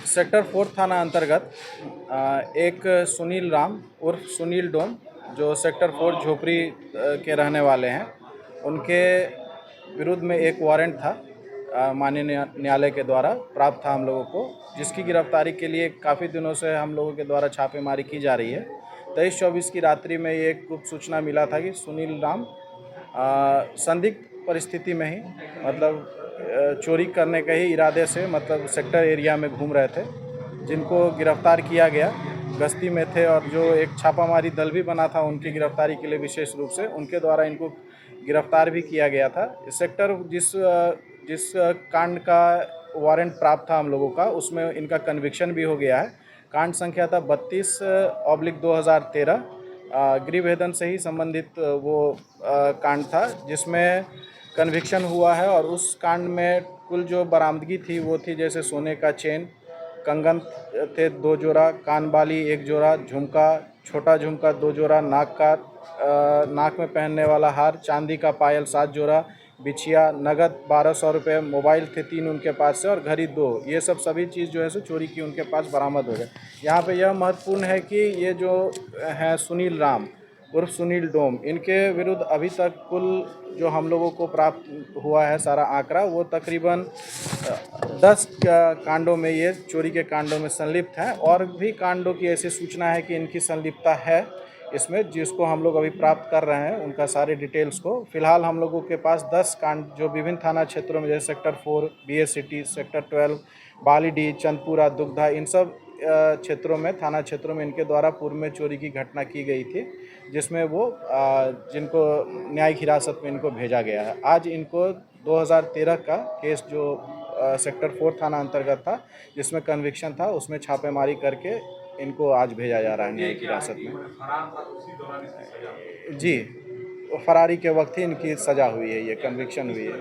Sector 4 थाना अंतर्गत एक सुनील राम उर्फ सुनील डोम जो सेक्टर 4 झोपड़ी के रहने वाले हैं, उनके विरुद्ध में एक वारंट था माननीय न्यायालय के द्वारा प्राप्त था हम लोगों को, जिसकी गिरफ्तारी के लिए काफ़ी दिनों से हम लोगों के द्वारा छापेमारी की जा रही है। 23-24 की रात्रि में ये एक गुप्त सूचना मिला था कि सुनील राम संदिग्ध परिस्थिति में ही चोरी करने के ही इरादे से सेक्टर एरिया में घूम रहे थे, जिनको गिरफ्तार किया गया। गश्ती में थे और जो एक छापामारी दल भी बना था उनकी गिरफ्तारी के लिए, विशेष रूप से उनके द्वारा इनको गिरफ्तार भी किया गया था। सेक्टर जिस कांड का वारंट प्राप्त था हम लोगों का, उसमें इनका कन्विक्शन भी हो गया है। कांड संख्या था 32/2013, गृहभेदन से ही संबंधित वो कांड था, जिसमें कन्विक्शन हुआ है। और उस कांड में कुल जो बरामदगी थी वो थी जैसे सोने का चेन, कंगन थे 2 जोड़ा, कानबाली 1 जोड़ा, झुमका, छोटा झुमका 2 जोड़ा, नाक में पहनने वाला हार, चांदी का पायल 7 जोड़ा, बिछिया, नगद 1200 रुपये, मोबाइल थे 3 उनके पास से और घड़ी 2। ये सभी चीज़ जो है सो चोरी की उनके पास बरामद हो गए। यहाँ पे यह महत्वपूर्ण है कि ये जो हैं सुनील राम उर्फ सुनील डोम, इनके विरुद्ध अभी तक कुल जो हम लोगों को प्राप्त हुआ है सारा आंकड़ा, वो तकरीबन 10 कांडों में, ये चोरी के कांडों में संलिप्त हैं। और भी कांडों की ऐसी सूचना है कि इनकी संलिप्तता है इसमें, जिसको हम लोग अभी प्राप्त कर रहे हैं उनका सारे डिटेल्स को। फिलहाल हम लोगों के पास 10 कांड जो विभिन्न थाना क्षेत्रों में, जैसे sector 4, BA city, sector 12, Balidih, Chandpura, Dugdha, इन सब क्षेत्रों में, थाना क्षेत्रों में इनके द्वारा पूर्व में चोरी की घटना की गई थी, जिसमें वो जिनको न्यायिक हिरासत में इनको भेजा गया है। आज इनको 2013 का केस जो सेक्टर 4 थाना अंतर्गत था, जिसमें कन्विक्शन था, उसमें छापेमारी करके इनको आज भेजा जा रहा है न्यायिक हिरासत में। जी, फरारी के वक्त ही इनकी सज़ा हुई है, ये कन्विक्शन हुई है।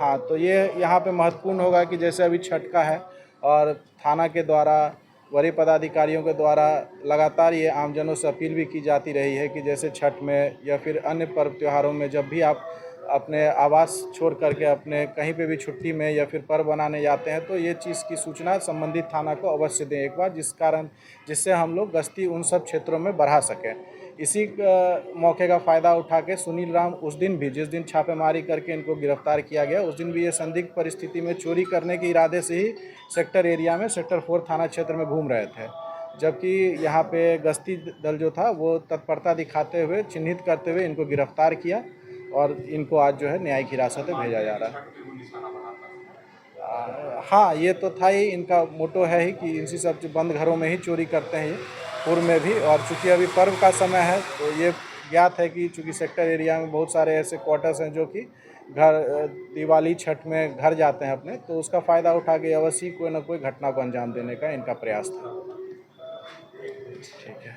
हाँ, तो ये यहाँ पे महत्वपूर्ण होगा कि जैसे अभी छठ का है और थाना के द्वारा, वरीय पदाधिकारियों के द्वारा लगातार ये आमजनों से अपील भी की जाती रही है कि जैसे छठ में या फिर अन्य पर्व त्योहारों में, जब भी आप अपने आवास छोड़ करके अपने कहीं पे भी छुट्टी में या फिर पर्व बनाने जाते हैं, तो ये चीज़ की सूचना संबंधित थाना को अवश्य दें एक बार, जिससे हम लोग गश्ती उन सब क्षेत्रों में बढ़ा सकें। इसी मौके का फ़ायदा उठा के सुनील राम उस दिन भी, जिस दिन छापेमारी करके इनको गिरफ्तार किया गया, उस दिन भी ये संदिग्ध परिस्थिति में चोरी करने के इरादे से ही सेक्टर एरिया में, सेक्टर 4 थाना क्षेत्र में घूम रहे थे। जबकि यहाँ पे गश्ती दल जो था वो तत्परता दिखाते हुए, चिन्हित करते हुए इनको गिरफ्तार किया और इनको आज जो है न्यायिक हिरासत में भेजा जा रहा है। हाँ, ये तो था ही, इनका मोटो है ही कि इसी सब बंद घरों में ही चोरी करते हैं ये, पूर्व में भी। और चूँकि अभी पर्व का समय है, तो ये ज्ञात है कि चूँकि सेक्टर एरिया में बहुत सारे ऐसे क्वार्टर्स हैं जो कि घर दिवाली छठ में घर जाते हैं अपने, तो उसका फ़ायदा उठा के अवश्य कोई ना कोई घटना को अंजाम देने का इनका प्रयास था। ठीक है।